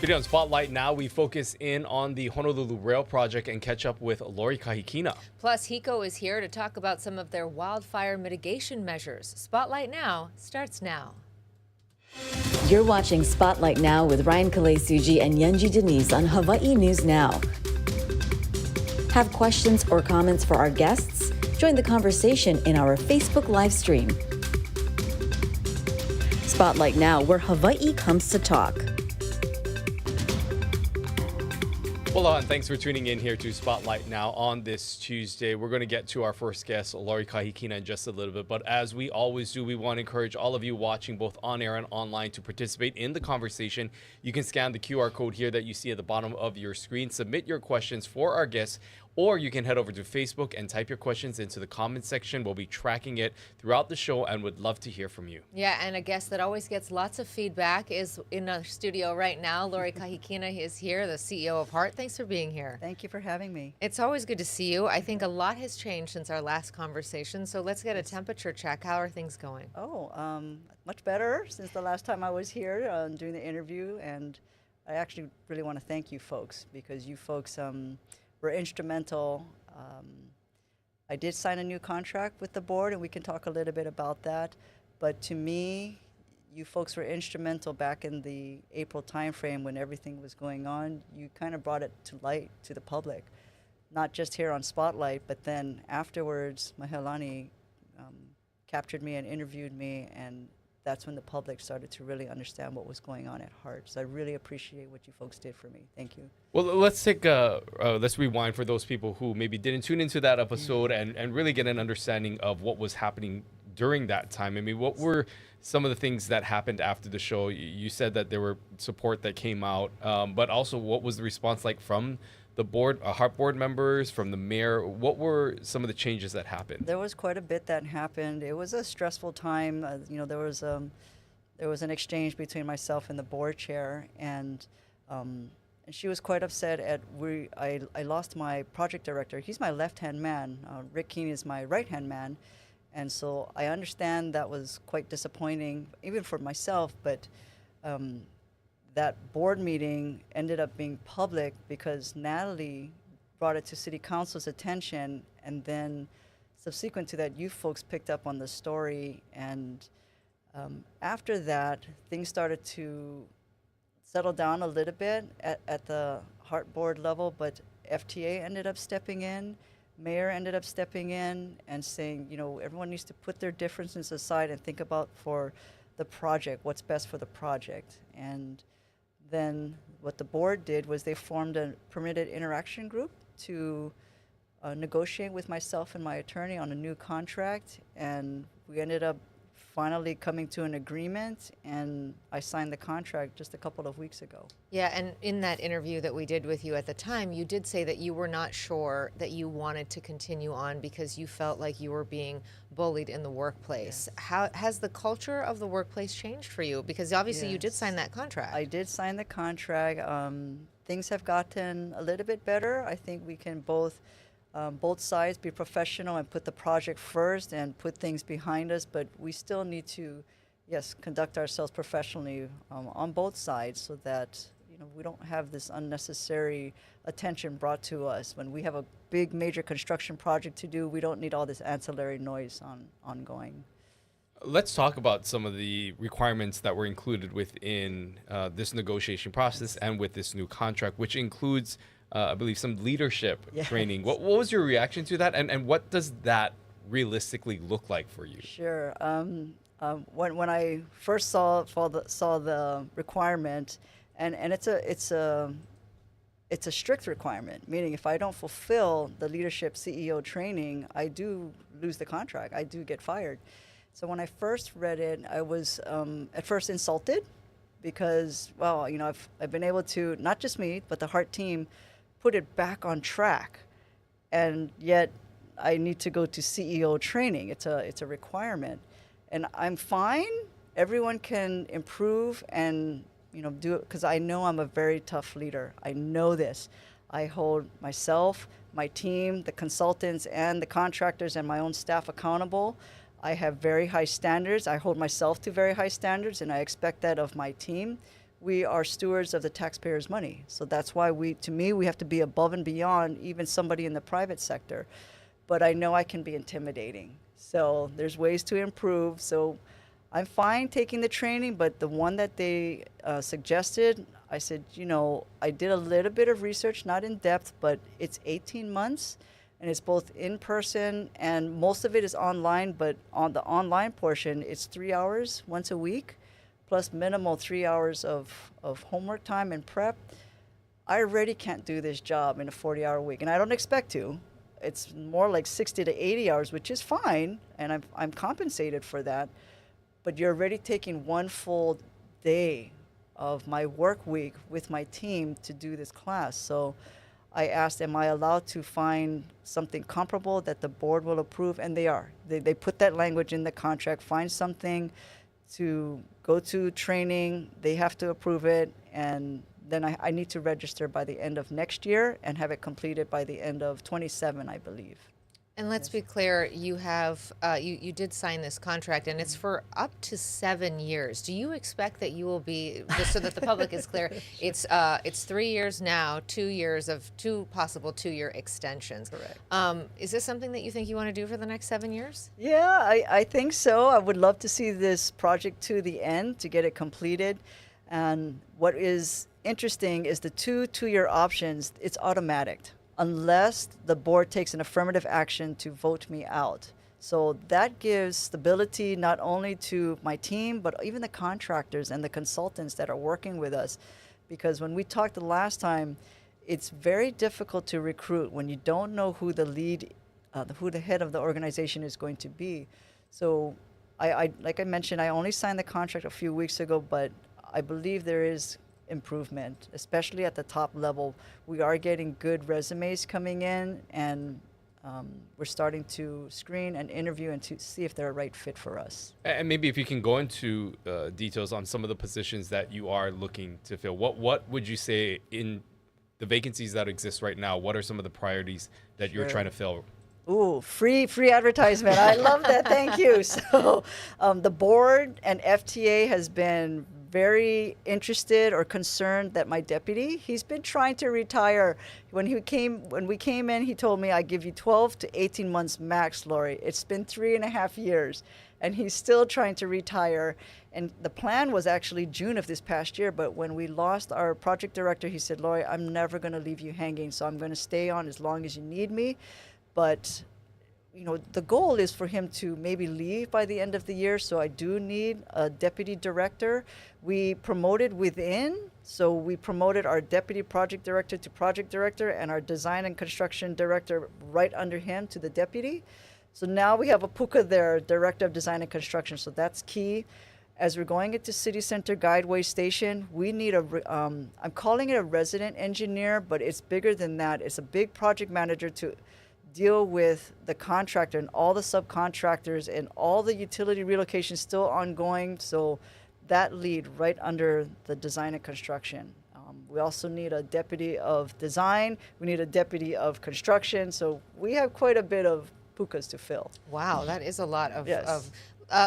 Today on Spotlight Now, we focus in on the Honolulu Rail project and catch up with Lori Kahikina. Plus, HECO is here to talk about some of their wildfire mitigation measures. Spotlight Now starts now. You're watching Spotlight Now with Ryan Kalei-Suji and Yunji Denise on Hawaii News Now. Have questions or comments for our guests? Join the conversation in our Facebook live stream. Spotlight Now, where Hawaii comes to talk. Aloha, and thanks for tuning in here to Spotlight Now on this Tuesday. We're going to get to our first guest, Lori Kahikina, in just a little bit. But as we always do, we want to encourage all of you watching both on air and online to participate in the conversation. You can scan the QR code here that you see at the bottom of your screen. Submit your questions for our guests, or you can head over to Facebook and type your questions into the comments section. We'll be tracking it throughout the show and would love to hear from you. Yeah, and a guest that always gets lots of feedback is in our studio right now. Lori Kahikina is here, the CEO of HEART. Thanks for being here. Thank you for having me. It's always good to see you. I think a lot has changed since our last conversation, so let's get a temperature check. How are things going? Much better since the last time I was here doing the interview, and I actually really want to thank you folks, because you folks were instrumental. I did sign a new contract with the board, and we can talk a little bit about that. But to me, you folks were instrumental back in the April timeframe when everything was going on. You kind of brought it to light to the public, not just here on Spotlight, but then afterwards, Mahelani captured me and interviewed me, and that's when the public started to really understand what was going on at HEART. So I really appreciate what you folks did for me. Thank you. Well, let's rewind for those people who maybe didn't tune into that episode and really get an understanding of what was happening during that time. I mean, what were some of the things that happened after the show? You said that there were support that came out, but also what was the response like from the board, HEART board members, from the mayor? What were some of the changes that happened? There was quite a bit that happened. It was a stressful time. There was an exchange between myself and the board chair, and she was quite upset at I lost my project director. He's my left-hand man. Rick Keene is my right-hand man. And so I understand that was quite disappointing, even for myself, but that board meeting ended up being public because Natalie brought it to City Council's attention, and then subsequent to that, you folks picked up on the story, and after that, things started to settle down a little bit at the HEART board level, but FTA ended up stepping in, Mayor ended up stepping in and saying, everyone needs to put their differences aside and think about for the project, what's best for the project. And then what the board did was they formed a permitted interaction group to negotiate with myself and my attorney on a new contract, and we ended up finally coming to an agreement, and I signed the contract just a couple of weeks ago. Yeah, and in that interview that we did with you at the time, you did say that you were not sure that you wanted to continue on because you felt like you were being bullied in the workplace. Yes. How has the culture of the workplace changed for you? Because obviously you did sign that contract. I did sign the contract. Things have gotten a little bit better. I think we can both sides be professional and put the project first and put things behind us, but we still need to, conduct ourselves professionally on both sides so that we don't have this unnecessary attention brought to us. When we have a big major construction project to do, we don't need all this ancillary noise ongoing. Let's talk about some of the requirements that were included within this negotiation process and with this new contract, which includes I believe some leadership training. What was your reaction to that, and what does that realistically look like for you? Sure. When I first saw the requirement, and it's a strict requirement, meaning if I don't fulfill the leadership CEO training, I do lose the contract. I do get fired. So when I first read it, I was at first insulted because, I've been able to, not just me, but the HEART team, put it back on track, and yet I need to go to CEO training. It's a requirement, and I'm fine. Everyone can improve and do it, because I know I'm a very tough leader. I know this. I hold myself, my team, the consultants, and the contractors and my own staff accountable. I have very high standards. I hold myself to very high standards, and I expect that of my team. we are stewards of the taxpayers' money. So that's why to me, we have to be above and beyond even somebody in the private sector. But I know I can be intimidating. So there's ways to improve. So I'm fine taking the training, but the one that they suggested, I said, I did a little bit of research, not in depth, but it's 18 months. And it's both in person and most of it is online, but on the online portion, it's 3 hours once a week, plus minimal 3 hours of homework time and prep. I already can't do this job in a 40-hour week, and I don't expect to. It's more like 60 to 80 hours, which is fine, and I'm compensated for that. But you're already taking one full day of my work week with my team to do this class. So I asked, am I allowed to find something comparable that the board will approve? And they are. They put that language in the contract, find something to go to training, they have to approve it, and then I need to register by the end of next year and have it completed by the end of 27, I believe. And let's be clear, you have you did sign this contract, and it's for up to 7 years. Do you expect that you will be, just so that the public is clear, it's 3 years now, 2 years of two possible 2-year extensions. Correct. Is this something that you think you want to do for the next 7 years? Yeah, I think so. I would love to see this project to the end, to get it completed. And what is interesting is the two-year options, it's automatic, unless the board takes an affirmative action to vote me out. So that gives stability not only to my team, but even the contractors and the consultants that are working with us. Because when we talked the last time, it's very difficult to recruit when you don't know who the lead, who the head of the organization is going to be. So I like I mentioned, I only signed the contract a few weeks ago, but I believe there is improvement, especially at the top level. We are getting good resumes coming in, and we're starting to screen and interview and to see if they're a right fit for us. And maybe if you can go into details on some of the positions that you are looking to fill. What would you say in the vacancies that exist right now? What are some of the priorities that you're trying to fill? Ooh, free advertisement. I love that. Thank you. So the board and FTA has been very interested or concerned that my deputy, he's been trying to retire. When we came in, he told me, I give you 12 to 18 months max, Lori. It's been 3.5 years, and he's still trying to retire. And the plan was actually June of this past year, but when we lost our project director, he said, Lori, I'm never going to leave you hanging, so I'm going to stay on as long as you need me. But the goal is for him to maybe leave by the end of the year, so I do need a deputy director. We promoted within, so we promoted our deputy project director to project director and our design and construction director right under him to the deputy. So now we have a puka there, director of design and construction, so that's key. As we're going into City Center Guideway Station, we need I'm calling it a resident engineer, but it's bigger than that. It's a big project manager to deal with the contractor and all the subcontractors and all the utility relocation still ongoing. So that lead right under the design and construction. We also need a deputy of design. We need a deputy of construction. So we have quite a bit of pukas to fill. Wow, that is a lot of. Yes.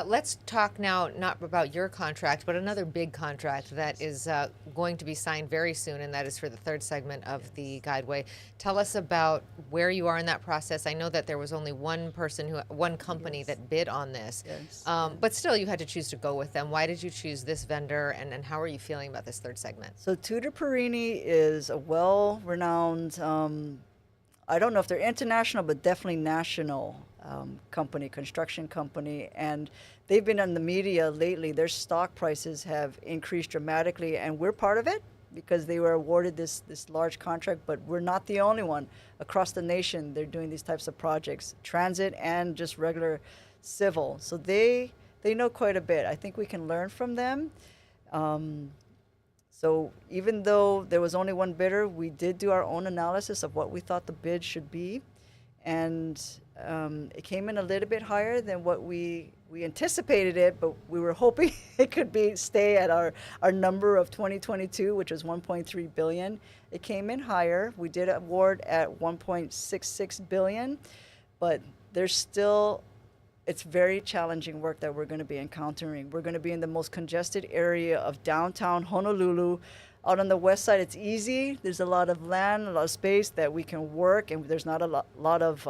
Let's talk now not about your contract, but another big contract that is going to be signed very soon, and that is for the third segment of the Guideway. Tell us about where you are in that process. I know that there was only one company Yes. that bid on this, Yes. but still you had to choose to go with them. Why did you choose this vendor, and how are you feeling about this third segment? So Tudor Perini is a well-renowned, I don't know if they're international, but definitely national company, construction company, and they've been in the media lately. Their stock prices have increased dramatically, and we're part of it because they were awarded this large contract, but we're not the only one. Across the nation, they're doing these types of projects, transit and just regular civil. So they know quite a bit. I think we can learn from them. So even though there was only one bidder, we did do our own analysis of what we thought the bid should be. And it came in a little bit higher than what we anticipated it, but we were hoping it could stay at our number of 2022, which was 1.3 billion. It came in higher. We did award at 1.66 billion, but there's still it's very challenging work that we're going to be encountering. We're going to be in the most congested area of downtown Honolulu. Out on the west side, it's easy. There's a lot of land, a lot of space that we can work, and there's not a lot of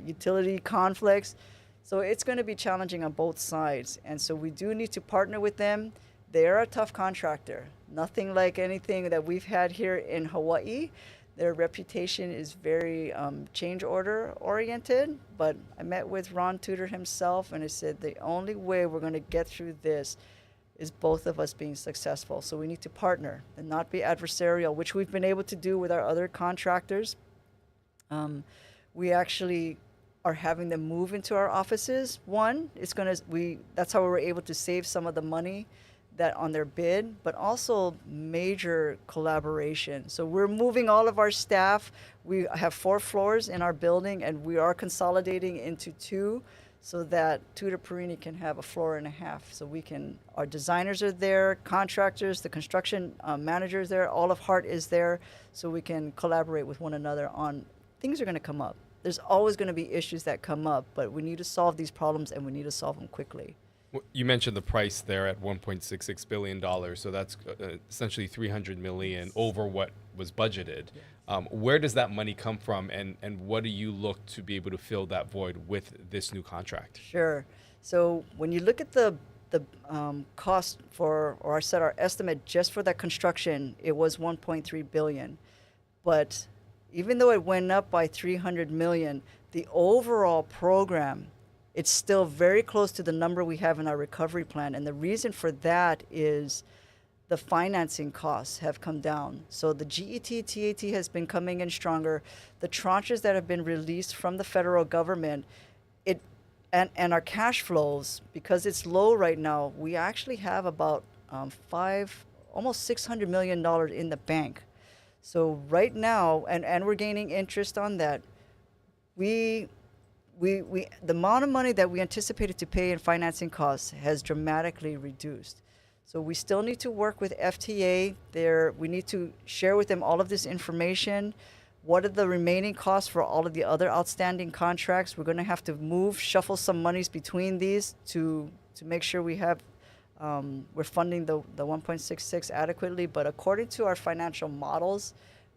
utility conflicts. So it's going to be challenging on both sides. And so we do need to partner with them. They're a tough contractor. Nothing like anything that we've had here in Hawaii. Their reputation is very change order oriented. But I met with Ron Tudor himself, and I said the only way we're going to get through this is both of us being successful. So we need to partner and not be adversarial, which we've been able to do with our other contractors. We actually are having them move into our offices. One, that's how we were able to save some of the money that on their bid, but also major collaboration. So we're moving all of our staff. We have 4 floors in our building, and we are consolidating into 2 so that Tutor Perini can have a floor and a half. So our designers are there, contractors, the construction managers there, all of Hart is there, so we can collaborate with one another on things are going to come up. There's always going to be issues that come up, but we need to solve these problems, and we need to solve them quickly. You mentioned the price there at $1.66 billion, so that's essentially $300 million over what was budgeted. Where does that money come from, and what do you look to be able to fill that void with this new contract? Sure. So when you look at the cost our estimate just for that construction, it was $1.3 billion. But even though it went up by $300 million, the overall program, it's still very close to the number we have in our recovery plan. And the reason for that is the financing costs have come down. So the GET, TAT has been coming in stronger. The tranches that have been released from the federal government, and our cash flows, because it's low right now, we actually have about almost $600 million in the bank. So right now, and we're gaining interest on that, the amount of money that we anticipated to pay in financing costs has dramatically reduced. So we still need to work with FTA. We need to share with them all of this information. What are the remaining costs for all of the other outstanding contracts? We're going to have to shuffle some monies between these to make sure we're funding the 1.66 adequately. But according to our financial models,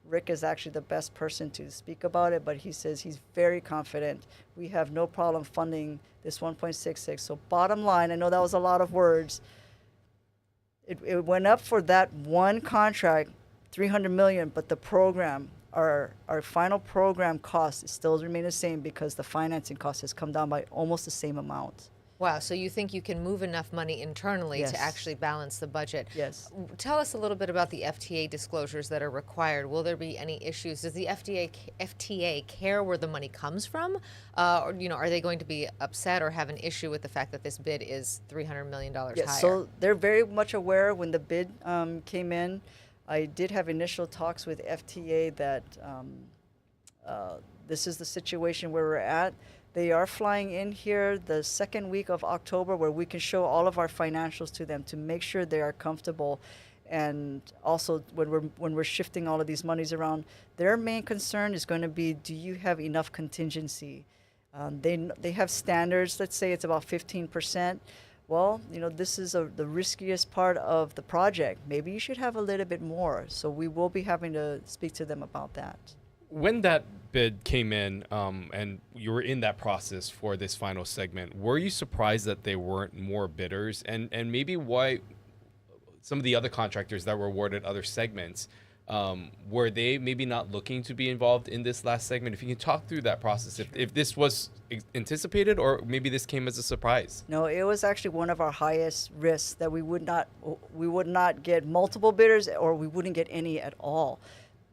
Rick is actually the best person to speak about it, but he says he's very confident. We have no problem funding this 1.66. So bottom line, I know that was a lot of words. It went up for that one contract, $300 million, but the program, our final program cost still remain the same because the financing cost has come down by almost the same amount. Wow, so you think you can move enough money internally Yes. to actually balance the budget? Yes. Tell us a little bit about the FTA disclosures that are required. Will there be any issues? Does the FTA care where the money comes from? Or, are they going to be upset or have an issue with the fact that this bid is $300 million Yes, higher? so they're very much aware when the bid came in. I did have initial talks with FTA that this is the situation where we're at. They are flying in here the second week of October where we can show all of our financials to them to make sure they are comfortable. And also when we're shifting all of these monies around, their main concern is going to be, do you have enough contingency? They have standards, let's say it's about 15%. Well, this is the riskiest part of the project. Maybe you should have a little bit more. So we will be having to speak to them about that. When that bid came in and you were in that process for this final segment, were you surprised that there weren't more bidders? And maybe why some of the other contractors that were awarded other segments, were they maybe not looking to be involved in this last segment? If you can talk through that process, if this was anticipated or maybe this came as a surprise. No, it was actually one of our highest risks that we would not get multiple bidders or we wouldn't get any at all.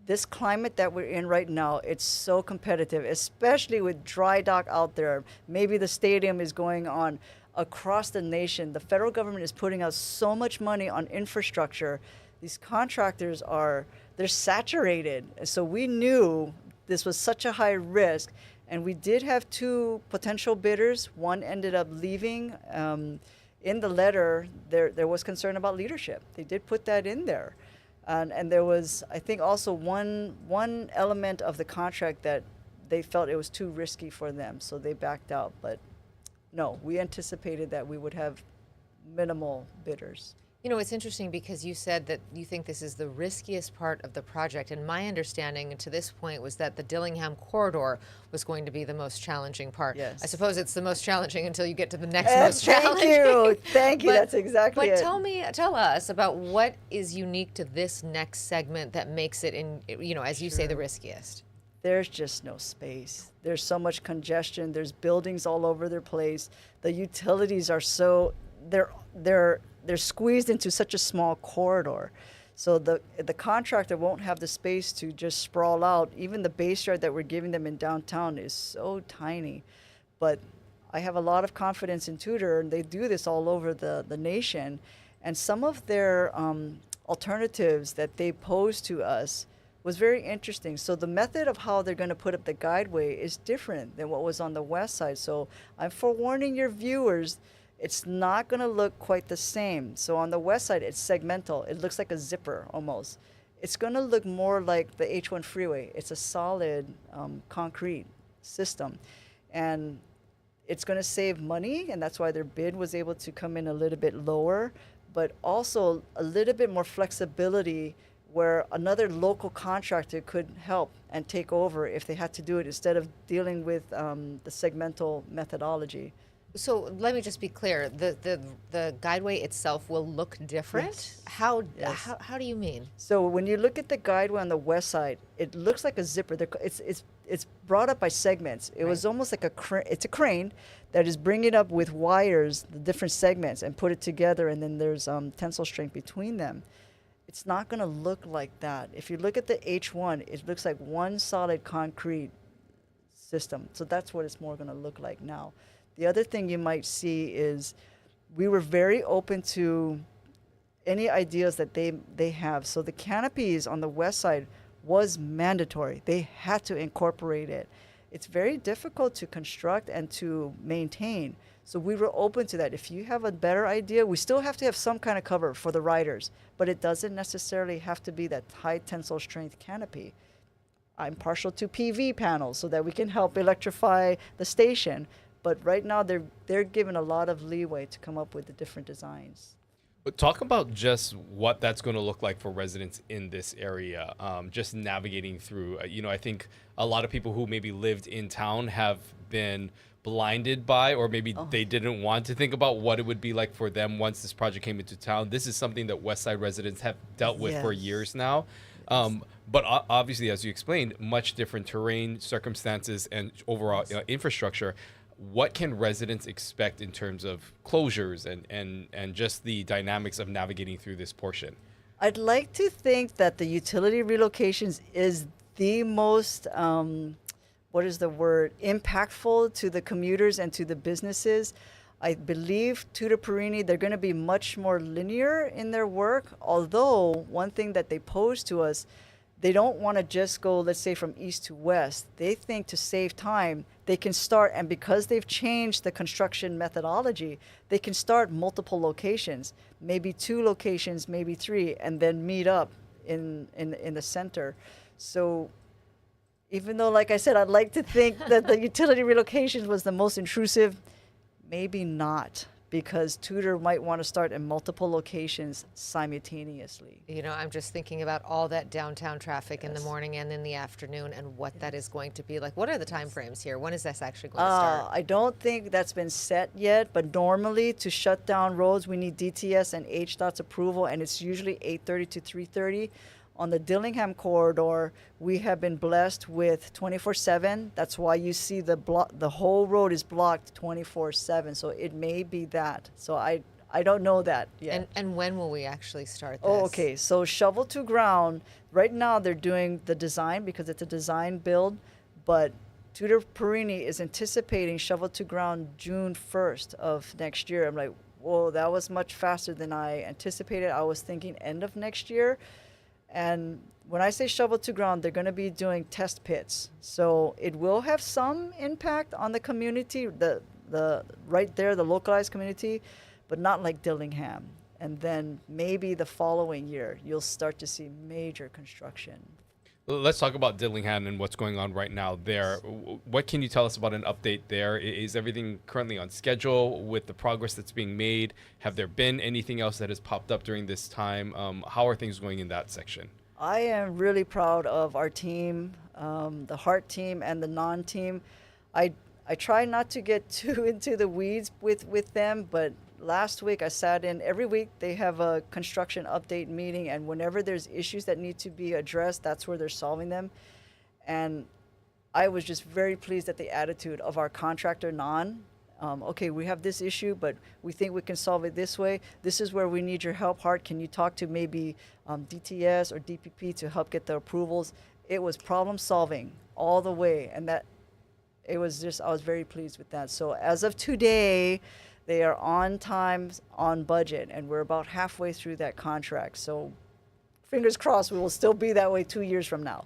This climate that we're in right now, it's so competitive, especially with dry dock out there. Maybe the stadium is going on across the nation. The federal government is putting out so much money on infrastructure. These contractors they're saturated. So we knew this was such a high risk. And we did have 2 potential bidders. One ended up leaving. In the letter, there was concern about leadership. They did put that in there. And there was, I think, also one element of the contract that they felt it was too risky for them, so they backed out. But no, we anticipated that we would have minimal bidders. You know, it's interesting because you said that you think this is the riskiest part of the project. And my understanding to this point was that the Dillingham corridor was going to be the most challenging part. Yes. I suppose it's the most challenging until you get to the next most challenging. Thank you. That's exactly it. But tell us about what is unique to this next segment that makes it, as you say, the riskiest. There's just no space. There's so much congestion. There's buildings all over their place. The utilities are they're squeezed into such a small corridor. So the contractor won't have the space to just sprawl out. Even the base yard that we're giving them in downtown is so tiny. But I have a lot of confidence in Tudor, and they do this all over the nation. And some of their alternatives that they pose to us was very interesting. So the method of how they're going to put up the guideway is different than what was on the west side. So I'm forewarning your viewers, it's not going to look quite the same. So on the west side, it's segmental. It looks like a zipper almost. It's going to look more like the H1 freeway. It's a solid concrete system. And it's going to save money, and that's why their bid was able to come in a little bit lower, but also a little bit more flexibility where another local contractor could help and take over if they had to do it instead of dealing with the segmental methodology. So let me just be clear. The guideway itself will look different? Yes. How do you mean? So when you look at the guideway on the west side, it looks like a zipper. It's brought up by segments. It was almost like it's a crane that is bringing up with wires the different segments and put it together, and then there's tensile strength between them. It's not going to look like that. If you look at the H1, it looks like one solid concrete system. So that's what it's more going to look like now. The other thing you might see is we were very open to any ideas that they have. So the canopies on the west side was mandatory. They had to incorporate it. It's very difficult to construct and to maintain. So we were open to that. If you have a better idea, we still have to have some kind of cover for the riders, but it doesn't necessarily have to be that high tensile strength canopy. I'm partial to PV panels so that we can help electrify the station. But right now, they're given a lot of leeway to come up with the different designs. But talk about just what that's going to look like for residents in this area, just navigating through. I think a lot of people who maybe lived in town have been blinded by, or maybe they didn't want to think about what it would be like for them once this project came into town. This is something that West Side residents have dealt with for years now. But obviously, as you explained, much different terrain, circumstances, and overall infrastructure. What can residents expect in terms of closures and just the dynamics of navigating through this portion? I'd like to think that the utility relocations is the most, impactful to the commuters and to the businesses. I believe Tudor Perini, they're going to be much more linear in their work, although one thing that they pose to us, they don't want to just go, let's say, from east to west. They think to save time, they can start, and because they've changed the construction methodology, they can start multiple locations, maybe 2 locations, maybe 3, and then meet up in the center. So even though, like I said, I'd like to think that the utility relocations was the most intrusive, maybe not, because Tudor might want to start in multiple locations simultaneously. I'm just thinking about all that downtown traffic in the morning and in the afternoon and what that is going to be like. What are the time frames here? When is this actually going to start? I don't think that's been set yet, but normally to shut down roads, we need DTS and HDOT's approval, and it's usually 8:30 to 3:30. On the Dillingham corridor, we have been blessed with 24/7. That's why you see the whole road is blocked 24/7. So it may be that. So I don't know that yet. And when will we actually start this? Oh, okay. So shovel to ground. Right now they're doing the design because it's a design build, but Tudor Perini is anticipating shovel to ground June 1st of next year. I'm like, whoa, that was much faster than I anticipated. I was thinking end of next year. And when I say shovel to ground, they're going to be doing test pits. So it will have some impact on the community, the right there, the localized community, but not like Dillingham. And then maybe the following year, you'll start to see major construction. Let's talk about Dillingham and what's going on right now there. What can you tell us about an update there? Is everything currently on schedule with the progress that's being made? Have there been anything else that has popped up during this time? How are things going in that section? I am really proud of our team, the Heart team and the non-team. I try not to get too into the weeds with them, but last week I sat in. Every week they have a construction update meeting, and whenever there's issues that need to be addressed, that's where they're solving them. And I was just very pleased at the attitude of our contractor, okay, we have this issue, but we think we can solve it this way. This is where we need your help, Hart. Can you talk to maybe DTS or DPP to help get the approvals? It was problem solving all the way, and I was very pleased with that. So as of today, they are on time, on budget, and we're about halfway through that contract. So fingers crossed we will still be that way 2 years from now.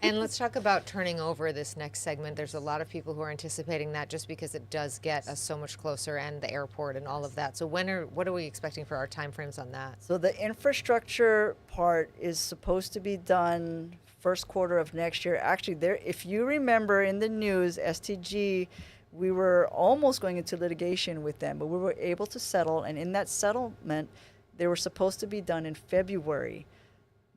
And let's talk about turning over this next segment. There's a lot of people who are anticipating that just because it does get us so much closer, and the airport and all of that. So what are we expecting for our timeframes on that? So the infrastructure part is supposed to be done first quarter of next year. Actually, if you remember in the news, STG, we were almost going into litigation with them, but we were able to settle. And in that settlement, they were supposed to be done in February.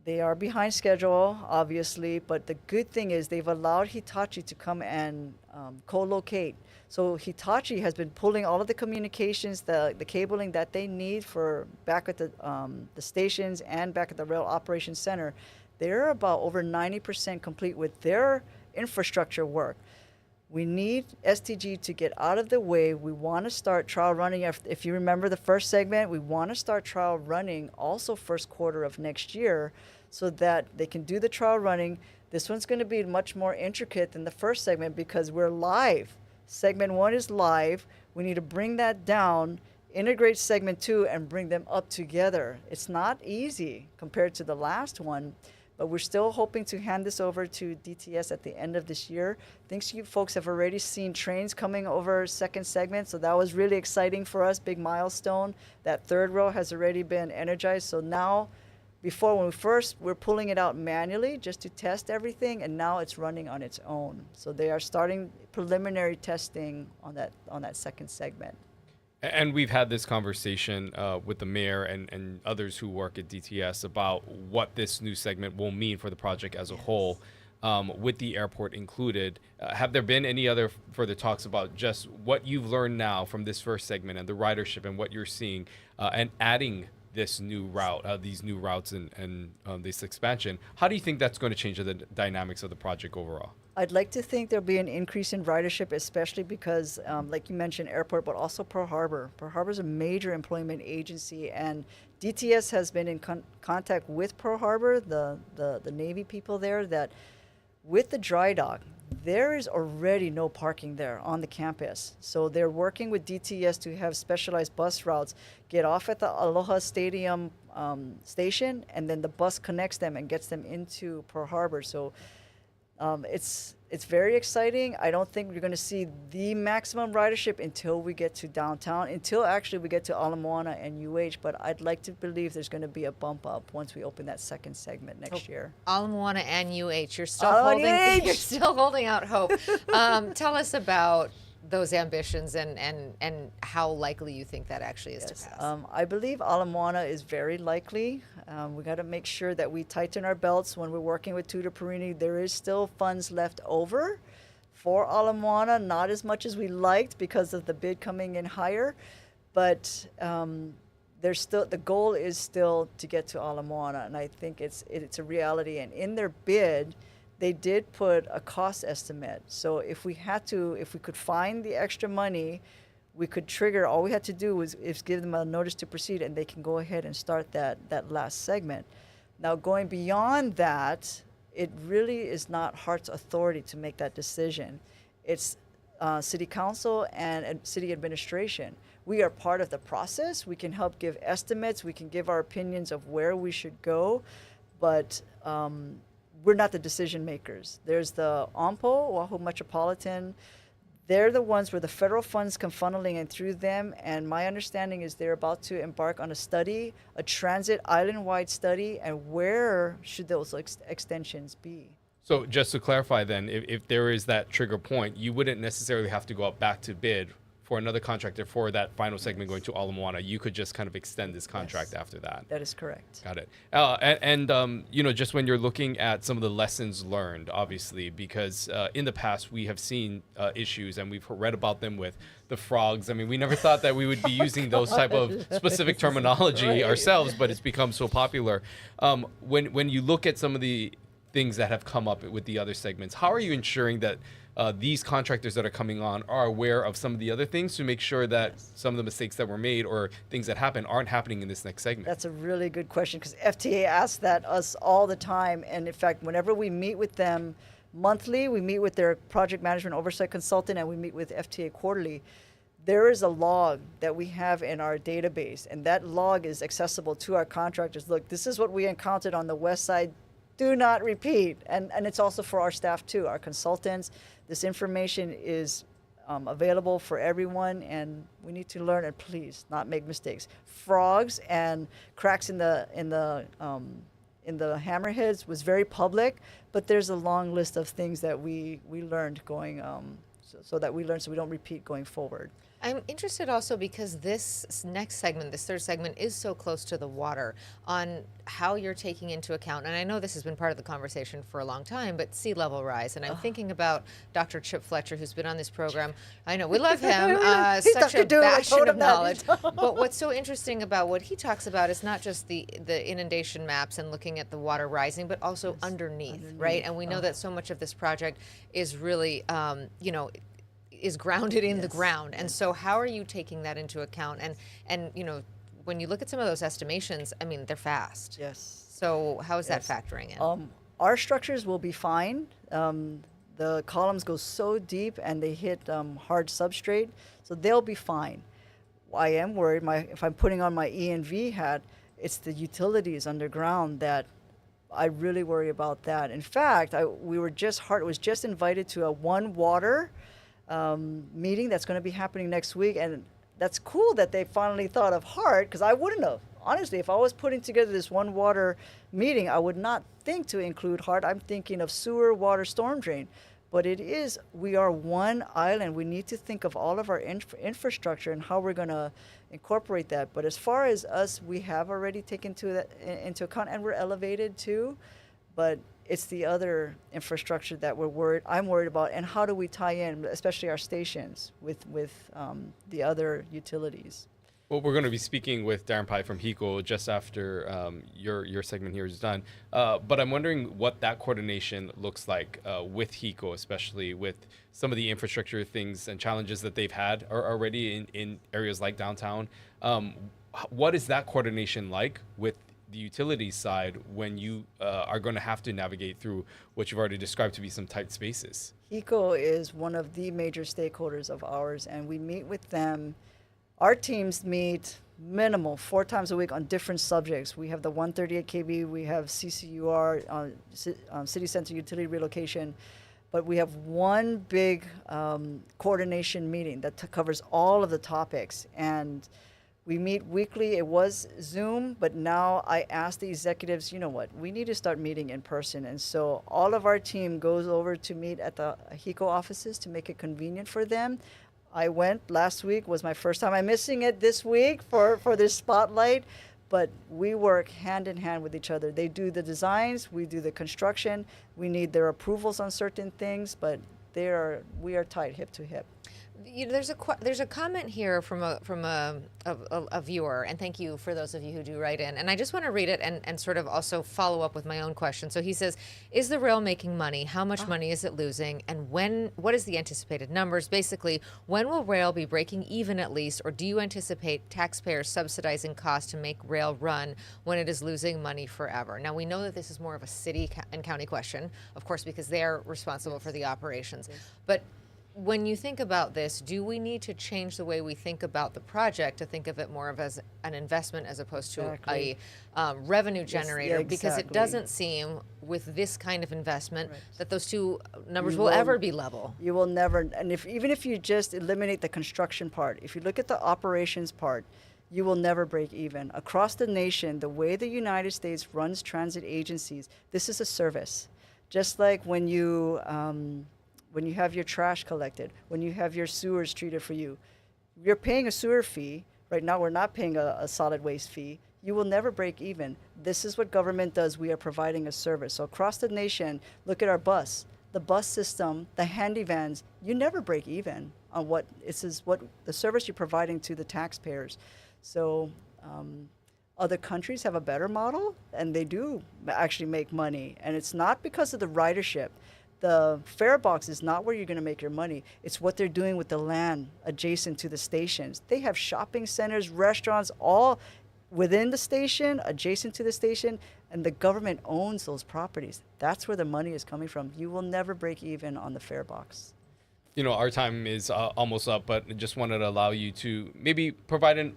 They are behind schedule, obviously, but the good thing is they've allowed Hitachi to come and co-locate. So Hitachi has been pulling all of the communications, the cabling that they need for back at the stations and back at the rail operations center. They're about over 90% complete with their infrastructure work. We need STG to get out of the way. We want to start trial running. If you remember the first segment, we want to start trial running also first quarter of next year so that they can do the trial running. This one's going to be much more intricate than the first segment because we're live. Segment 1 is live. We need to bring that down, integrate segment 2, and bring them up together. It's not easy compared to the last one. But we're still hoping to hand this over to DTS at the end of this year. I think you folks have already seen trains coming over second segment, so that was really exciting for us, big milestone. That third row has already been energized. So now, before when we're pulling it out manually just to test everything, and now it's running on its own. So they are starting preliminary testing on that second segment. And we've had this conversation with the mayor and others who work at DTS about what this new segment will mean for the project as a whole, with the airport included. Have there been any other further talks about just what you've learned now from this first segment and the ridership and what you're seeing and adding this new route, these new routes and this expansion? How do you think that's going to change the dynamics of the project overall? I'd like to think there'll be an increase in ridership, especially because, like you mentioned, airport, but also Pearl Harbor. Pearl Harbor is a major employment agency, and DTS has been in contact with Pearl Harbor, the Navy people there, that with the dry dock, there is already no parking there on the campus. So they're working with DTS to have specialized bus routes, get off at the Aloha Stadium station, and then the bus connects them and gets them into Pearl Harbor. So it's very exciting. I don't think we're going to see the maximum ridership until we get to downtown, until actually we get to Ala Moana and UH. But I'd like to believe there's going to be a bump up once we open that second segment next year. Ala Moana and UH, you're still UH! still holding out hope. Tell us about those ambitions and how likely you think that actually is to pass. I believe Ala Moana is very likely. We got to make sure that we tighten our belts when we're working with Tutor Perini. There is still funds left over for Ala Moana, not as much as we liked because of the bid coming in higher, but there's still, the goal is still to get to Ala Moana, and I think it's a reality. And in their bid, they did put a cost estimate. So if we could find the extra money, we could trigger, all we had to do is give them a notice to proceed, and they can go ahead and start that last segment. Now, going beyond that, it really is not Hart's authority to make that decision. It's City Council and City Administration. We are part of the process. We can help give estimates. We can give our opinions of where we should go, but we're not the decision makers. There's the OMPO, Oahu Metropolitan. They're the ones where the federal funds come funneling in through them, and my understanding is they're about to embark on a study, a transit island-wide study, and where should those extensions be? So just to clarify then, if there is that trigger point, you wouldn't necessarily have to go out back to bid for another contractor for that final segment going to Ala Moana. You could just kind of extend this contract after that. That is correct. Got it. You know, just when you're looking at some of the lessons learned, obviously, because in the past we have seen issues and we've read about them with the frogs. I mean, we never thought that we would be using those type of specific terminology ourselves, but it's become so popular. When you look at some of the things that have come up with the other segments, how are you ensuring that these contractors that are coming on are aware of some of the other things to make sure that some of the mistakes that were made or things that happen aren't happening in this next segment? That's a really good question, because FTA asks that us all the time. And in fact, whenever we meet with them monthly, we meet with their project management oversight consultant, and we meet with FTA quarterly. There is a log that we have in our database, and that log is accessible to our contractors. Look, this is what we encountered on the west side. Do not repeat. And it's also for our staff too, our consultants. This information is available for everyone, and we need to learn and please not make mistakes. Frogs and cracks in the hammerheads was very public, but there's a long list of things that we learned going so we don't repeat going forward. I'm interested also because this next segment, this third segment, is so close to the water, on how you're taking into account, and I know this has been part of the conversation for a long time, but sea level rise. And I'm thinking about Dr. Chip Fletcher, who's been on this program. I know, we love him, such a bastion of knowledge. But what's so interesting about what he talks about is not just the inundation maps and looking at the water rising, but also underneath, right? And we know that so much of this project is really, is grounded in the ground. And so how are you taking that into account? And you know, when you look at some of those estimations, I mean, they're fast. Yes. So how is that factoring in? Our structures will be fine. The columns go so deep and they hit hard substrate, so they'll be fine. I am worried, if I'm putting on my E&V hat, it's the utilities underground that I really worry about that. In fact, we were just invited to a One Water meeting that's going to be happening next week, and that's cool that they finally thought of HART, because I wouldn't have. Honestly, if I was putting together this One Water meeting, I would not think to include HART. I'm thinking of sewer, water, storm drain. But we are one island. We need to think of all of our infrastructure and how we're going to incorporate that. But as far as us, we have already taken into account, and we're elevated too. But it's the other infrastructure that I'm worried about, and how do we tie in, especially our stations, with the other utilities. Well, we're going to be speaking with Darren Pai from HECO just after your segment here is done. But I'm wondering what that coordination looks like with HECO, especially with some of the infrastructure things and challenges that they've had already in areas like downtown. What is that coordination like with the utilities side when you are going to have to navigate through what you've already described to be some tight spaces? HECO is one of the major stakeholders of ours, and we meet with them. Our teams meet minimal 4 times a week on different subjects. We have the 138 kV, we have CCUR, City Center Utility Relocation, but we have one big coordination meeting that covers all of the topics. And we meet weekly. It was Zoom, but now I asked the executives, you know what, we need to start meeting in person. And so all of our team goes over to meet at the HECO offices to make it convenient for them. I went last week, was my first time. I'm missing it this week for this spotlight, but we work hand in hand with each other. They do the designs, we do the construction. We need their approvals on certain things, but we are tight hip to hip. You know, there's a comment here from a viewer, and thank you for those of you who do write in. And I just want to read it and sort of also follow up with my own question. So he says, is the rail making money? How much money is it losing? And what is the anticipated numbers? Basically, when will rail be breaking even at least, or do you anticipate taxpayers subsidizing costs to make rail run when it is losing money forever? Now, we know that this is more of a city and county question, of course, because they're responsible for the operations. But when you think about this, do we need to change the way we think about the project to think of it more of as an investment as opposed to a revenue generator? Exactly. Because it doesn't seem, with this kind of investment, that those two numbers will ever be level. You will never. And even if you just eliminate the construction part, if you look at the operations part, you will never break even. Across the nation, the way the United States runs transit agencies, this is a service. Just like when you have your trash collected, when you have your sewers treated for you, you're paying a sewer fee. Right now, we're not paying a solid waste fee. You will never break even. This is what government does. We are providing a service. So across the nation, look at our bus. The bus system, the handy vans, you never break even on what the service you're providing to the taxpayers. So other countries have a better model, and they do actually make money. And it's not because of the ridership. The fare box is not where you're going to make your money. It's what they're doing with the land adjacent to the stations. They have shopping centers, restaurants, all within the station, adjacent to the station, and the government owns those properties. That's where the money is coming from. You will never break even on the fare box. You know, our time is almost up, but I just wanted to allow you to maybe provide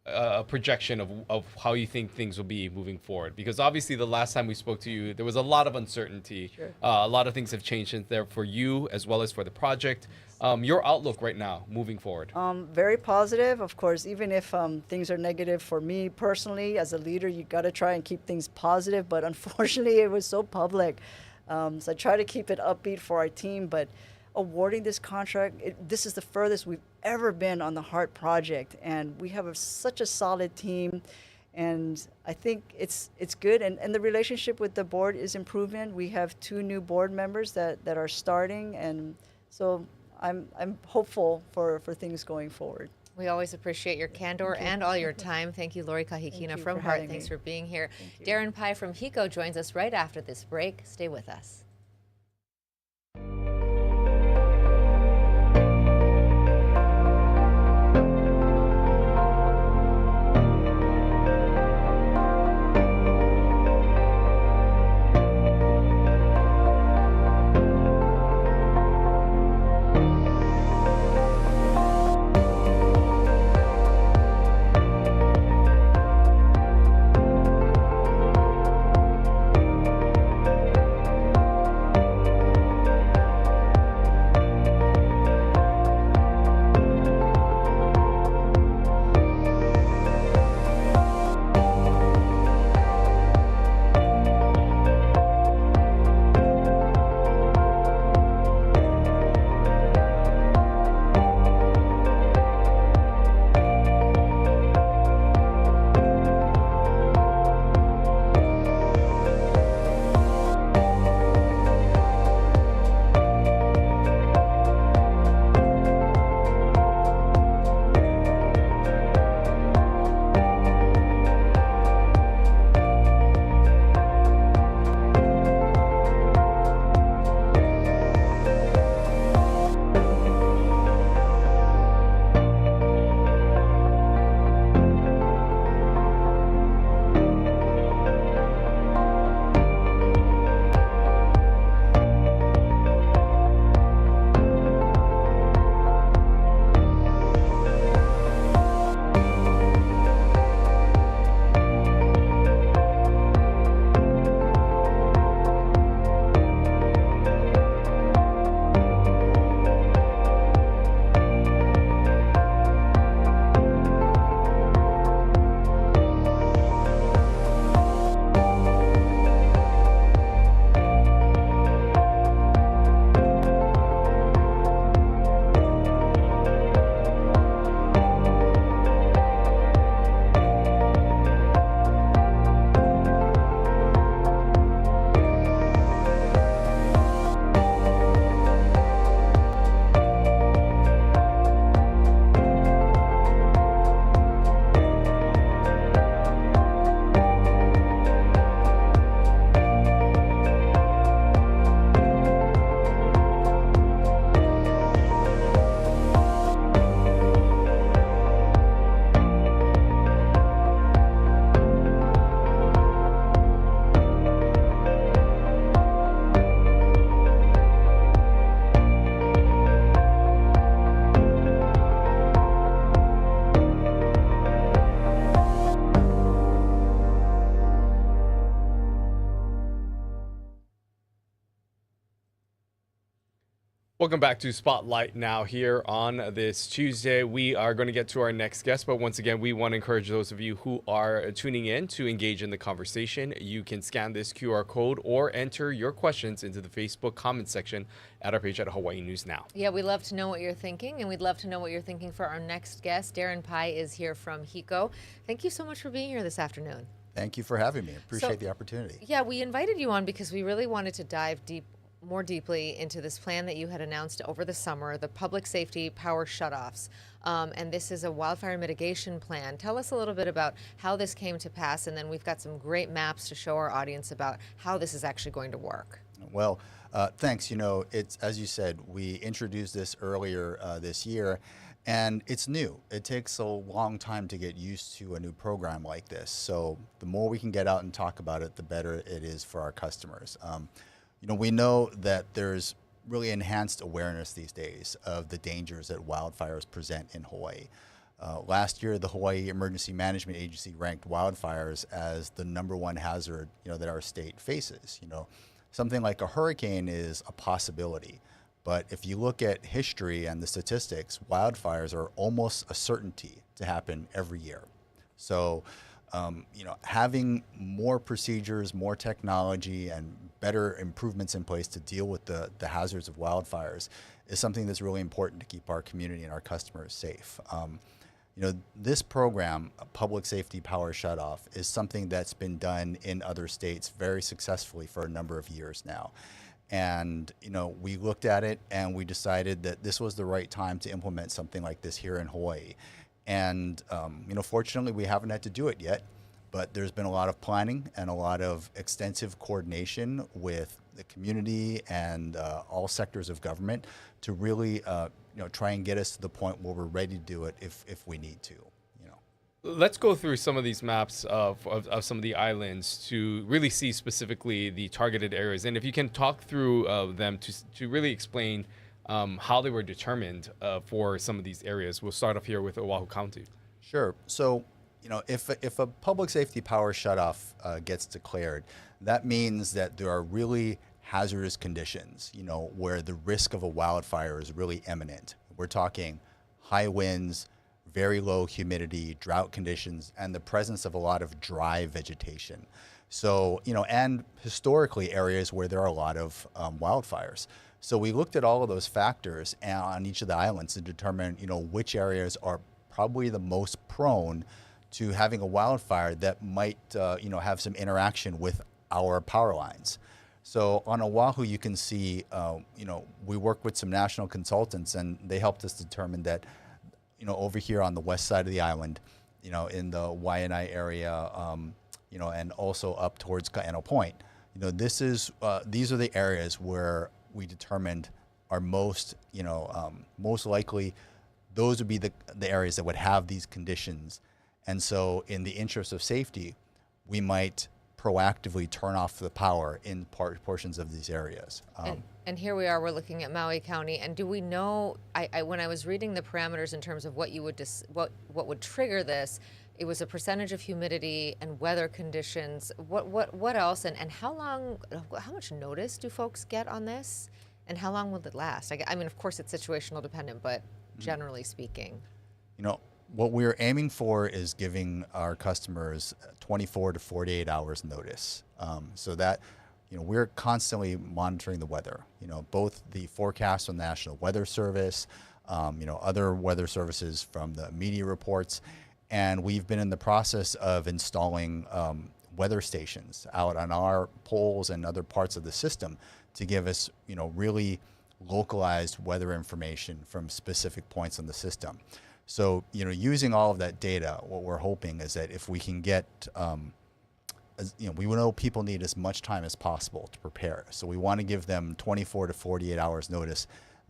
a projection of how you think things will be moving forward, because obviously the last time we spoke to you there was a lot of uncertainty. Sure. A lot of things have changed since there for you as well as for the project. Your outlook right now moving forward? Very positive. Of course, even if things are negative for me personally as a leader, you got to try and keep things positive, but unfortunately it was so public. So I try to keep it upbeat for our team, but awarding this contract, this is the furthest we've ever been on the HART project, and we have such a solid team, and I think it's good, and the relationship with the board is improving. We have 2 new board members that are starting, and so I'm hopeful for things going forward. We always appreciate your candor and all your time. Thank you, Lori Kahikina from HART. Thanks for being here. Darren Pai from HECO joins us right after this break. Stay with us. Welcome back to Spotlight Now here on this Tuesday. We are going to get to our next guest, but once again, we want to encourage those of you who are tuning in to engage in the conversation. You can scan this QR code or enter your questions into the Facebook comment section at our page at Hawaii News Now. Yeah, we love to know what you're thinking, and we'd love to know what you're thinking for our next guest. Darren Pai is here from HECO. Thank you so much for being here this afternoon. Thank you for having me. Appreciate the opportunity. Yeah, we invited you on because we really wanted to dive more deeply into this plan that you had announced over the summer, the public safety power shutoffs. And this is a wildfire mitigation plan. Tell us a little bit about how this came to pass, and then we've got some great maps to show our audience about how this is actually going to work. Well, thanks. You know, it's, as you said, we introduced this earlier this year, and it's new. It takes a long time to get used to a new program like this. So the more we can get out and talk about it, the better it is for our customers. You know, we know that there's really enhanced awareness these days of the dangers that wildfires present in Hawaii. Last year, the Hawaii Emergency Management Agency ranked wildfires as the #1 hazard, that our state faces. Something like a hurricane is a possibility, but if you look at history and the statistics, wildfires are almost a certainty to happen every year. So, having more procedures, more technology, and better improvements in place to deal with the hazards of wildfires is something that's really important to keep our community and our customers safe. This program, Public Safety Power Shutoff, is something that's been done in other states very successfully for a number of years now. And, we looked at it and we decided that this was the right time to implement something like this here in Hawaii. And, fortunately, we haven't had to do it yet, but there's been a lot of planning and a lot of extensive coordination with the community and all sectors of government to really, try and get us to the point where we're ready to do it if we need to. Let's go through some of these maps of some of the islands to really see specifically the targeted areas. And if you can talk through them to really explain how they were determined for some of these areas. We'll start off here with Oahu County. Sure. So, if a public safety power shutoff gets declared, that means that there are really hazardous conditions, where the risk of a wildfire is really imminent. We're talking high winds, very low humidity, drought conditions, and the presence of a lot of dry vegetation. So, and historically areas where there are a lot of wildfires. So we looked at all of those factors on each of the islands to determine, which areas are probably the most prone to having a wildfire that might, have some interaction with our power lines. So on Oahu, you can see, we work with some national consultants, and they helped us determine that, over here on the west side of the island, in the Waianae area, and also up towards Ka'eno Point, these are the areas where we determined are most likely, those would be the areas that would have these conditions. And so in the interest of safety, we might proactively turn off the power in portions of these areas. And here we are, we're looking at Maui County. And do we know, when I was reading the parameters in terms of what you would what would trigger this, it was a percentage of humidity and weather conditions. What else? And how much notice do folks get on this? And how long will it last? I mean, of course, it's situational dependent, but generally speaking. What we're aiming for is giving our customers 24 to 48 hours notice. So that, we're constantly monitoring the weather, both the forecast from the National Weather Service, other weather services from the media reports. And we've been in the process of installing weather stations out on our poles and other parts of the system to give us, really localized weather information from specific points on the system. So, using all of that data, what we're hoping is that if we can get, we know people need as much time as possible to prepare. So we want to give them 24 to 48 hours notice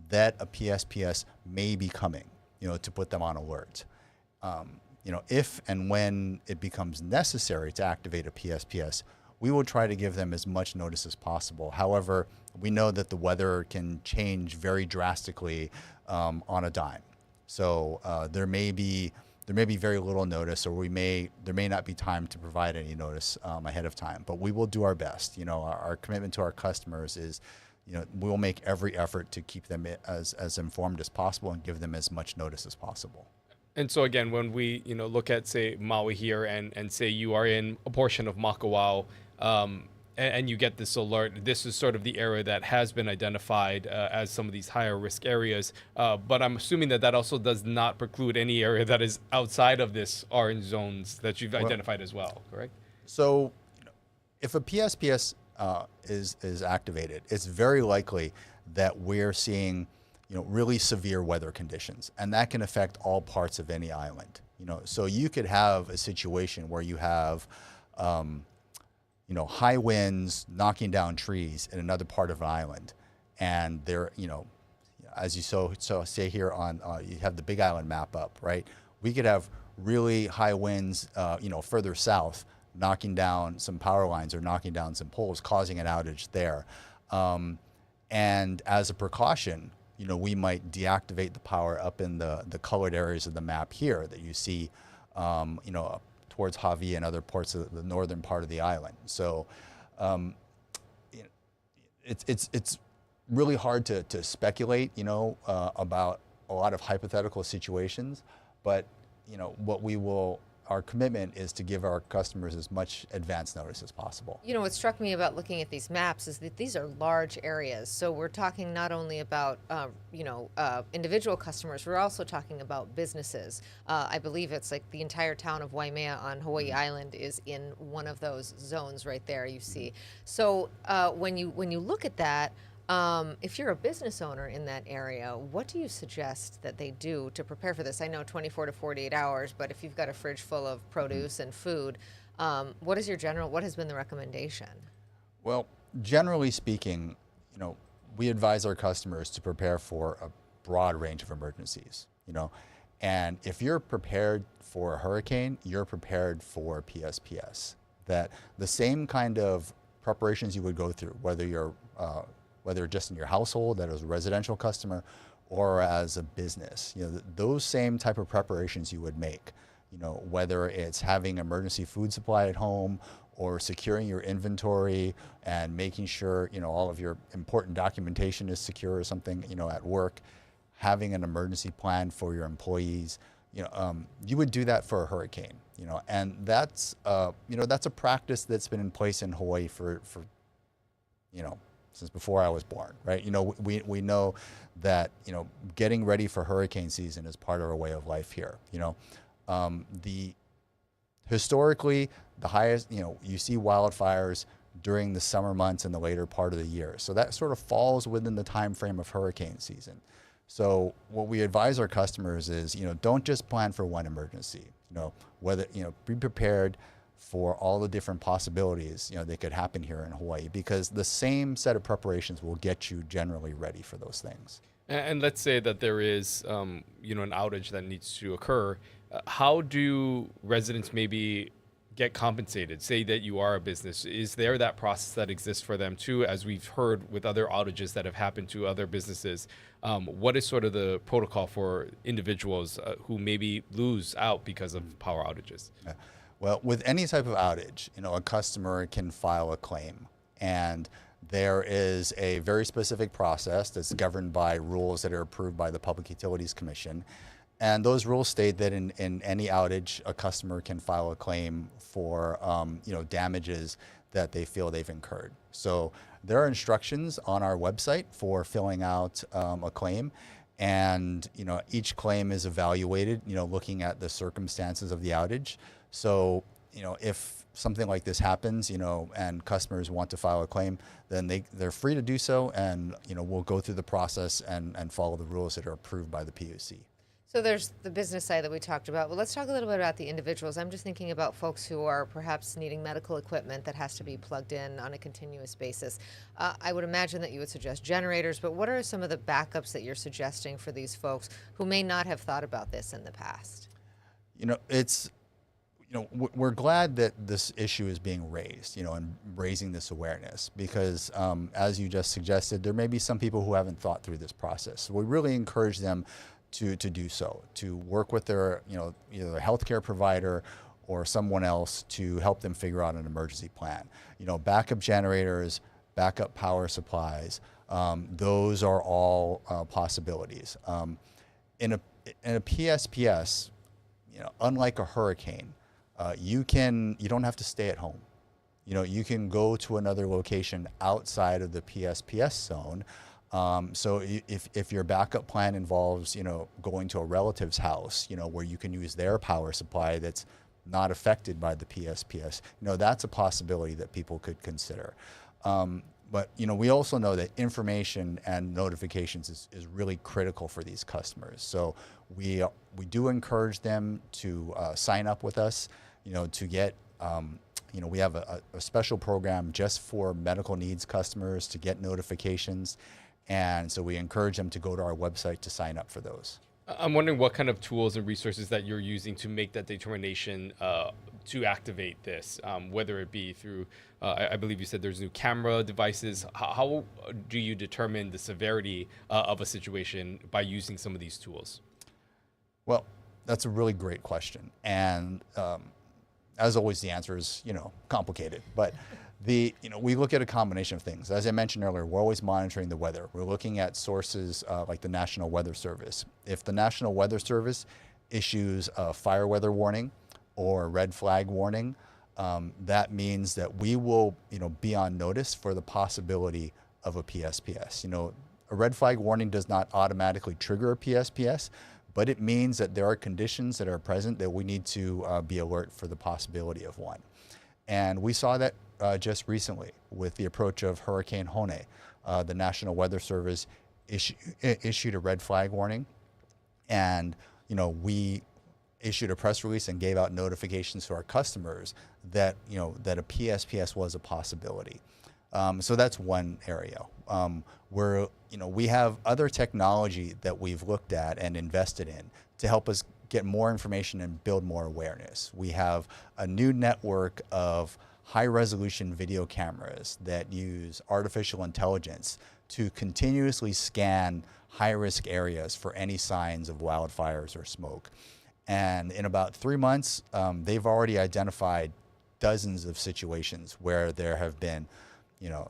that a PSPS may be coming, to put them on alert. If and when it becomes necessary to activate a PSPS, we will try to give them as much notice as possible. However, we know that the weather can change very drastically on a dime. So there may be very little notice, or there may not be time to provide any notice ahead of time. But we will do our best. Our commitment to our customers is we'll make every effort to keep them as informed as possible and give them as much notice as possible. And so again, when we look at, say, Maui here, and say you are in a portion of Makawao, and you get this alert, this is sort of the area that has been identified as some of these higher risk areas. But I'm assuming that also does not preclude any area that is outside of this orange zones that you've identified as well, correct? So if a PSPS is activated, it's very likely that we're seeing really severe weather conditions, and that can affect all parts of any island. So you could have a situation where you have high winds knocking down trees in another part of an island, and they're as you say here on you have the Big Island map up, right? We could have really high winds further south, knocking down some power lines or knocking down some poles, causing an outage there. And as a precaution, we might deactivate the power up in the colored areas of the map here that you see, up towards Hawaii and other parts of the northern part of the island. So it's really hard to speculate, about a lot of hypothetical situations, but our commitment is to give our customers as much advance notice as possible. What struck me about looking at these maps is that these are large areas. So we're talking not only about, individual customers, we're also talking about businesses. I believe it's like the entire town of Waimea on Hawaii Island is in one of those zones right there you see. So when you look at that, if you're a business owner in that area, what do you suggest that they do to prepare for this? I know 24 to 48 hours, but if you've got a fridge full of produce and food, what has been the recommendation? Well, generally speaking, we advise our customers to prepare for a broad range of emergencies, and if you're prepared for a hurricane, you're prepared for PSPS. That the same kind of preparations you would go through, whether just in your household, that as a residential customer, or as a business, those same type of preparations you would make, whether it's having emergency food supply at home or securing your inventory and making sure, all of your important documentation is secure or something, at work, having an emergency plan for your employees, you would do that for a hurricane, and that's a practice that's been in place in Hawaii for since before I was born, right? We know that, getting ready for hurricane season is part of our way of life here. Historically, the highest, you see wildfires during the summer months and the later part of the year. So that sort of falls within the time frame of hurricane season. So what we advise our customers is, don't just plan for one emergency, be prepared for all the different possibilities, that could happen here in Hawaii, because the same set of preparations will get you generally ready for those things. And let's say that there is, an outage that needs to occur. How do residents maybe get compensated? Say that you are a business. Is there that process that exists for them too, as we've heard with other outages that have happened to other businesses? What is sort of the protocol for individuals who maybe lose out because of power outages? Yeah. Well, with any type of outage, a customer can file a claim, and there is a very specific process that's governed by rules that are approved by the Public Utilities Commission. And those rules state that in any outage, a customer can file a claim for, damages that they feel they've incurred. So there are instructions on our website for filling out a claim. And, each claim is evaluated, looking at the circumstances of the outage. So, if something like this happens, and customers want to file a claim, then they're free to do so. And, we'll go through the process and follow the rules that are approved by the PUC. So there's the business side that we talked about, but let's talk a little bit about the individuals. I'm just thinking about folks who are perhaps needing medical equipment that has to be plugged in on a continuous basis. I would imagine that you would suggest generators, but what are some of the backups that you're suggesting for these folks who may not have thought about this in the past? We're glad that this issue is being raised, and raising this awareness, because as you just suggested, there may be some people who haven't thought through this process. So we really encourage them to do so, to work with their, either a healthcare provider or someone else to help them figure out an emergency plan. Backup generators, backup power supplies, Those are all possibilities. In a PSPS, unlike a hurricane, you don't have to stay at home. You can go to another location outside of the PSPS zone. So if your backup plan involves, going to a relative's house, where you can use their power supply that's not affected by the PSPS, that's a possibility that people could consider. But we also know that information and notifications is really critical for these customers. So we do encourage them to sign up with us, to get, we have a special program just for medical needs customers to get notifications. And so we encourage them to go to our website to sign up for those. I'm wondering what kind of tools and resources that you're using to make that determination to activate this, whether it be through, I believe you said there's new camera devices. How do you determine the severity of a situation by using some of these tools? Well, that's a really great question. And as always, the answer is, complicated. But we look at a combination of things. As I mentioned earlier, we're always monitoring the weather. We're looking at sources like the National Weather Service. If the National Weather Service issues a fire weather warning or a red flag warning, that means that we will, be on notice for the possibility of a PSPS. A red flag warning does not automatically trigger a PSPS, but it means that there are conditions that are present that we need to be alert for the possibility of one. And we saw that just recently with the approach of Hurricane Hone. The National Weather Service issued a red flag warning, and we issued a press release and gave out notifications to our customers that that a PSPS was a possibility. So that's one area where we have other technology that we've looked at and invested in to help us get more information and build more awareness. We have a new network of high-resolution video cameras that use artificial intelligence to continuously scan high-risk areas for any signs of wildfires or smoke. And in about 3 months, they've already identified dozens of situations where there have been,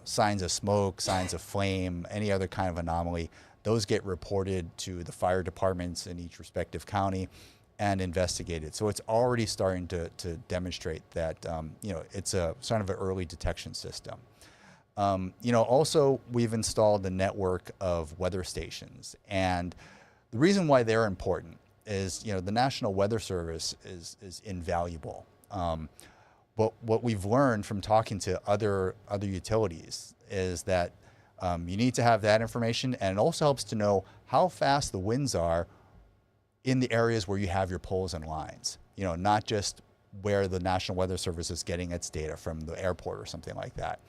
signs of smoke, signs of flame, any other kind of anomaly. Those get reported to the fire departments in each respective county and investigated. So it's already starting to demonstrate that, it's a sort of an early detection system. Also we've installed a network of weather stations, and the reason why they're important is, the National Weather Service is invaluable. But what we've learned from talking to other utilities is that you need to have that information, and it also helps to know how fast the winds are in the areas where you have your poles and lines, not just where the National Weather Service is getting its data from the airport or something like that.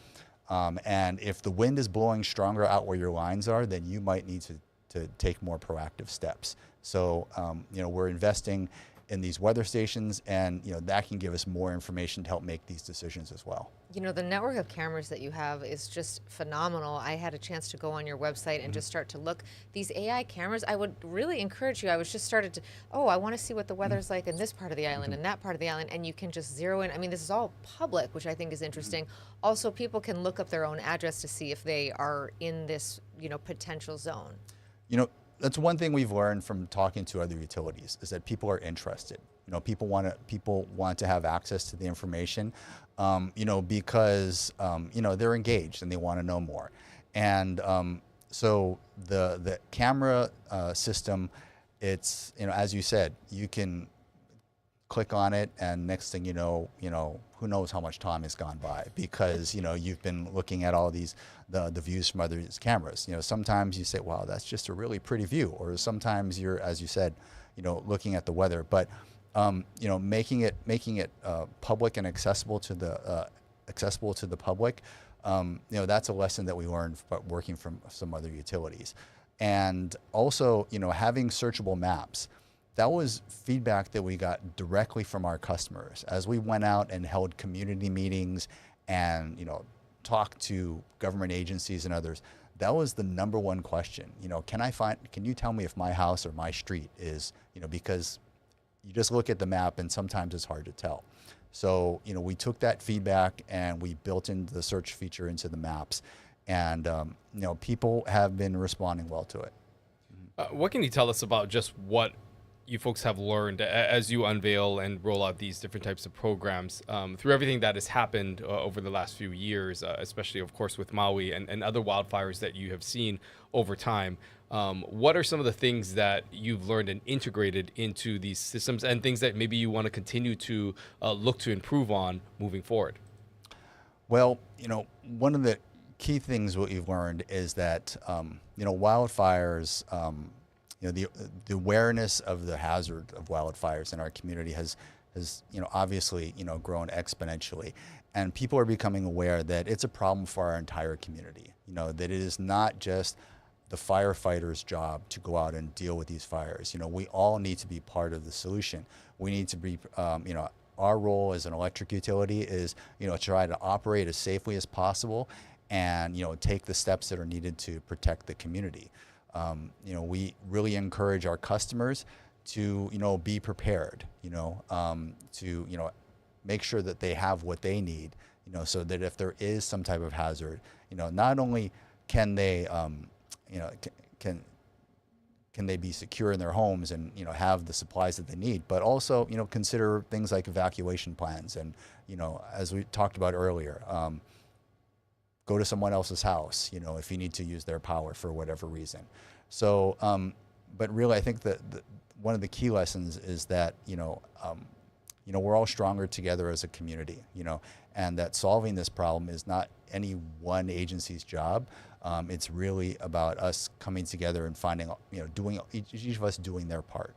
And if the wind is blowing stronger out where your lines are, then you might need to take more proactive steps. So, we're investing in these weather stations, and that can give us more information to help make these decisions as well. The network of cameras that you have is just phenomenal. I had a chance to go on your website and just start to look. These AI cameras, I would really encourage you. I was just started to, I want to see what the weather's like in this part of the island and that part of the island, and you can just zero in. I mean, this is all public, which I think is interesting. Also, people can look up their own address to see if they are in this, potential zone. That's one thing we've learned from talking to other utilities is that people are interested. People want to have access to the information, because they're engaged and they want to know more. And so the camera system, it's as you said, you can click on it, and next thing you know, who knows how much time has gone by because you've been looking at all these the views from other cameras. Sometimes you say, wow, that's just a really pretty view, or sometimes you're, as you said, looking at the weather. But making it public and accessible to the public, that's a lesson that we learned working from some other utilities. And also, having searchable maps. That was feedback that we got directly from our customers as we went out and held community meetings and talked to government agencies and others. That was the number one question. Can you tell me if my house or my street is, because you just look at the map and sometimes it's hard to tell. So we took that feedback and we built in the search feature into the maps, And people have been responding well to it. What can you tell us about just what you folks have learned as you unveil and roll out these different types of programs through everything that has happened over the last few years, especially, of course, with Maui and other wildfires that you have seen over time? What are some of the things that you've learned and integrated into these systems, and things that maybe you want to continue to look to improve on moving forward? Well, one of the key things what you've learned is that wildfires, the awareness of the hazard of wildfires in our community has obviously grown exponentially, and people are becoming aware that it's a problem for our entire community. That it is not just the firefighters' job to go out and deal with these fires. We all need to be part of the solution. We need to be, our role as an electric utility is, try to operate as safely as possible, and take the steps that are needed to protect the community. We really encourage our customers to be prepared, to make sure that they have what they need, so that if there is some type of hazard, not only can they can they be secure in their homes and have the supplies that they need, but also consider things like evacuation plans, and as we talked about earlier, go to someone else's house, if you need to use their power for whatever reason. So, but really, I think that one of the key lessons is that, we're all stronger together as a community, and that solving this problem is not any one agency's job. It's really about us coming together and finding, doing each of us doing their part.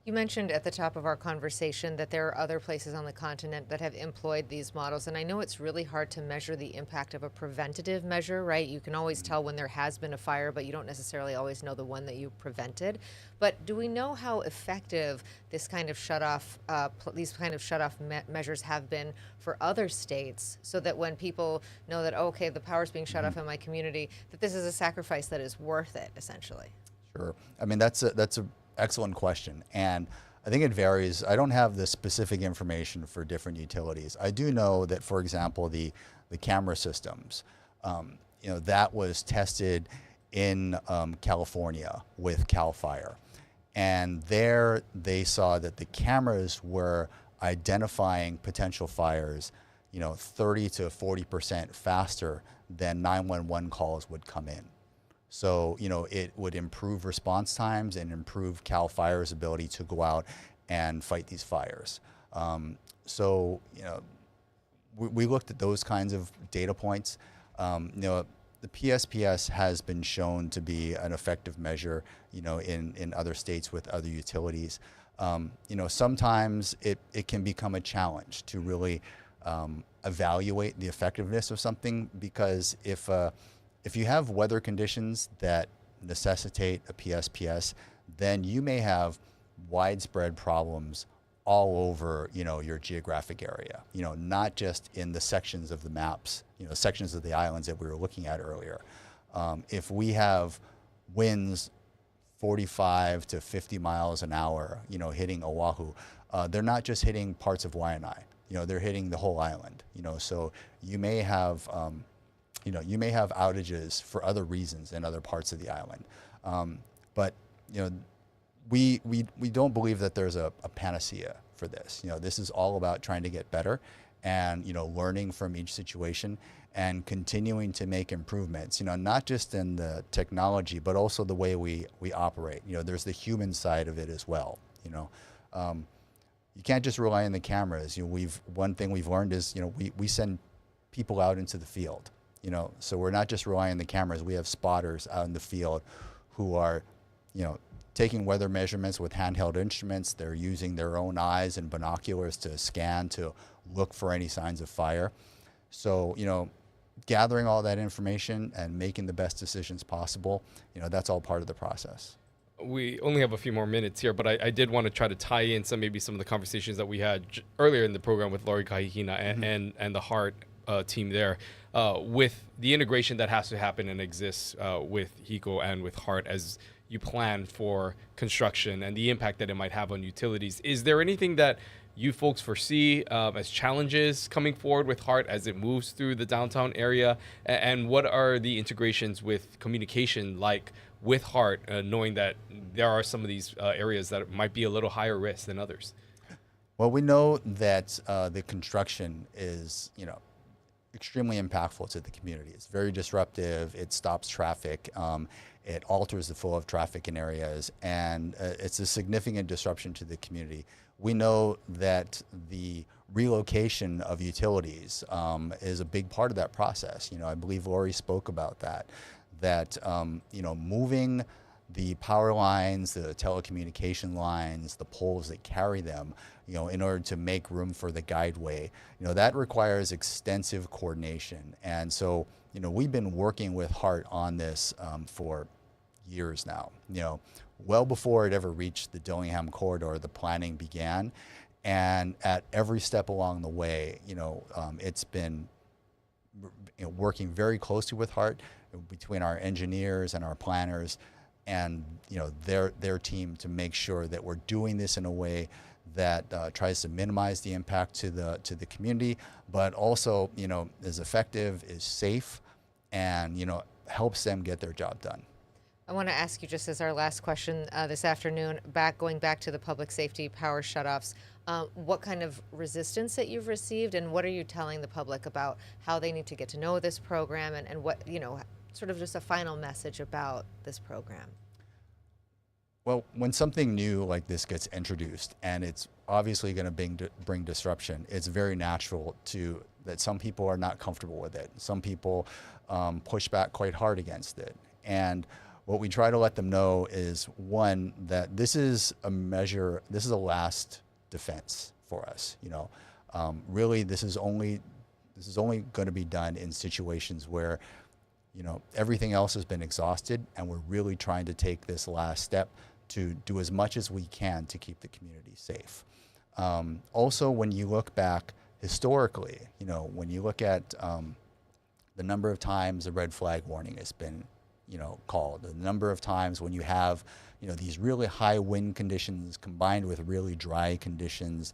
You mentioned at the top of our conversation that there are other places on the continent that have employed these models, and I know it's really hard to measure the impact of a preventative measure, right? You can always tell when there has been a fire, but you don't necessarily always know the one that you prevented. But do we know how effective this kind of shut-off, these kind of shut-off measures have been for other states, so that when people know that, oh, okay, the power's being shut off in my community, that this is a sacrifice that is worth it, essentially? Sure. I mean, that's a excellent question, and I think it varies. I don't have the specific information for different utilities. I do know that, for example, the camera systems, that was tested in California with CAL FIRE, and there they saw that the cameras were identifying potential fires, 30 to 40% faster than 911 calls would come in. So, it would improve response times and improve CAL FIRE's ability to go out and fight these fires. We looked at those kinds of data points. The PSPS has been shown to be an effective measure, in other states with other utilities. Sometimes it can become a challenge to really evaluate the effectiveness of something, because if you have weather conditions that necessitate a PSPS, then you may have widespread problems all over, your geographic area, not just in the sections of the maps, sections of the islands that we were looking at earlier. If we have winds 45 to 50 miles an hour, hitting Oahu, they're not just hitting parts of Waianae, they're hitting the whole island, so you may have outages for other reasons in other parts of the island. But we don't believe that there's a panacea for this. This is all about trying to get better and, learning from each situation and continuing to make improvements, not just in the technology, but also the way we operate. There's the human side of it as well. You can't just rely on the cameras. One thing we've learned is, we send people out into the field. So we're not just relying on the cameras. We have spotters out in the field who are, taking weather measurements with handheld instruments. They're using their own eyes and binoculars to scan to look for any signs of fire. So, gathering all that information and making the best decisions possible, that's all part of the process. We only have a few more minutes here, but I did want to try to tie in some of the conversations that we had earlier in the program with Lori Kahikina and the HART team there, with the integration that has to happen and exists with HECO and with HART as you plan for construction and the impact that it might have on utilities. Is there anything that you folks foresee as challenges coming forward with HART as it moves through the downtown area? And what are the integrations with communication like with HART, knowing that there are some of these areas that might be a little higher risk than others? Well, we know that the construction is, extremely impactful to the community. It's very disruptive. It stops traffic. It alters the flow of traffic in areas, and it's a significant disruption to the community. We know that the relocation of utilities is a big part of that process. I believe Lori spoke about that moving the power lines, the telecommunication lines, the poles that carry them, in order to make room for the guideway, that requires extensive coordination. And so, we've been working with HART on this for years now, well before it ever reached the Dillingham corridor, the planning began. And at every step along the way, it's been working very closely with HART, between our engineers and our planners, and their team, to make sure that we're doing this in a way that tries to minimize the impact to the community, but also is effective, is safe, and helps them get their job done. I want to ask you, just as our last question this afternoon, going back to the public safety power shutoffs, what kind of resistance that you've received, and what are you telling the public about how they need to get to know this program, and what, sort of just a final message about this program? Well, when something new like this gets introduced, and it's obviously going to bring disruption, it's very natural that some people are not comfortable with it. Some people push back quite hard against it. And what we try to let them know is, one, that this is a last defense for us. Really, this is only going to be done in situations where everything else has been exhausted, and we're really trying to take this last step to do as much as we can to keep the community safe. Also, when you look back historically, when you look at the number of times a red flag warning has been, called, the number of times when you have, these really high wind conditions combined with really dry conditions,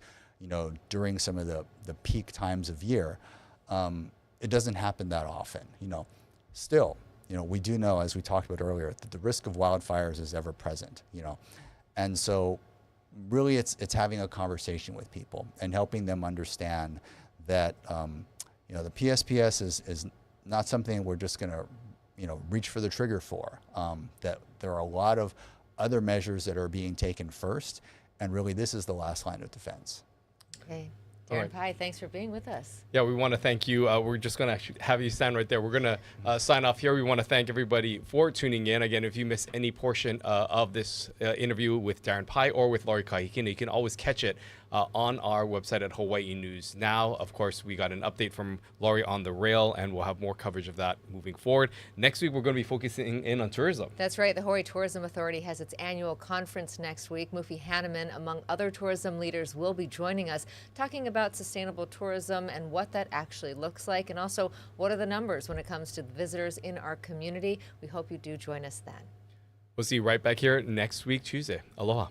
during some of the peak times of year, it doesn't happen that often. Still, we do know, as we talked about earlier, that the risk of wildfires is ever present, and so really it's having a conversation with people and helping them understand that, the PSPS is not something we're just going to, reach for the trigger for, that there are a lot of other measures that are being taken first, and really this is the last line of defense. Okay. Darren Pai, thanks for being with us. Yeah, we want to thank you. We're just going to actually have you stand right there. We're going to sign off here. We want to thank everybody for tuning in. Again, if you miss any portion of this interview with Darren Pai or with Lori Kahikina, you can always catch it on our website at Hawaii News Now. Of course, we got an update from Lori on the rail, and we'll have more coverage of that moving forward. Next week, we're going to be focusing in on tourism. That's right. The Hawaii Tourism Authority has its annual conference next week. Mufi Hanneman, among other tourism leaders, will be joining us, talking about sustainable tourism and what that actually looks like, and also what are the numbers when it comes to visitors in our community. We hope you do join us then. We'll see you right back here next week, Tuesday. Aloha.